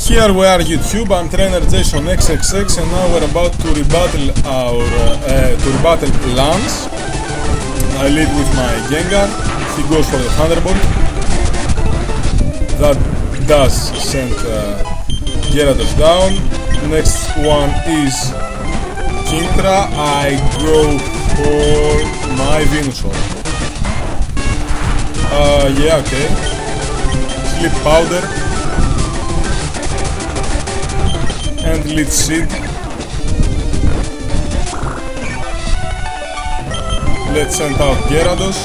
Here we are YouTube, I'm trainer Jason XXX and now we're about to rebattle Lance. I lead with my Gengar, he goes for the Thunderbolt. That does send Gyarados down. Next one is Kintra, I go for my Venusaur. Yeah, okay. Sleep Powder. And Leech Seed. Let's send out Gyarados.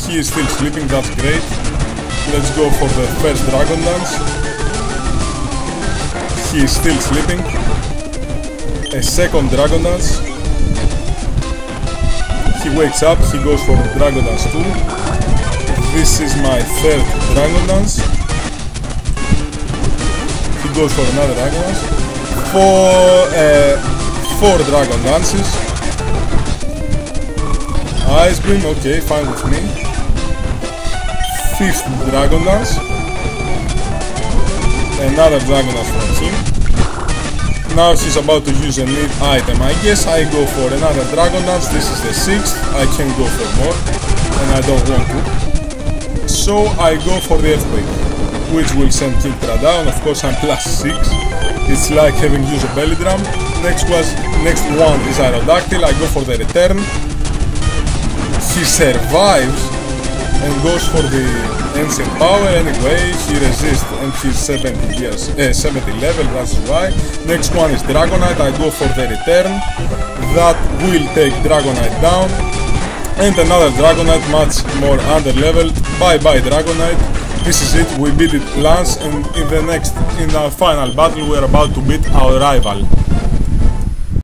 He is still sleeping, that's great. Let's go for the first Dragon Dance. He is still sleeping. A second Dragon Dance. He wakes up, he goes for Dragon Dance 2. This is my third Dragon Dance. He goes for another Dragon Dance. Four Dragon Dances. Ice Beam, okay, fine with me. Fifth Dragon Dance. Another Dragon Dance from him. Now he's about to use a need item. I guess I go for another Dragon Dance. This is the sixth. I can go for more. And I don't want to. So I go for the Earthquake, which will send Kintra down. Of course I'm +6. It's like having used a belly drum. Next one is Aerodactyl. I go for the return. He survives and goes for the Ancient Power. Anyway, he resists and he's 70 level, that's why. Next one is Dragonite. I go for the return. That will take Dragonite down. And another Dragonite much more under leveled. Bye bye Dragonite. This is it, we beat it Lance, and in our final battle we are about to beat our rival.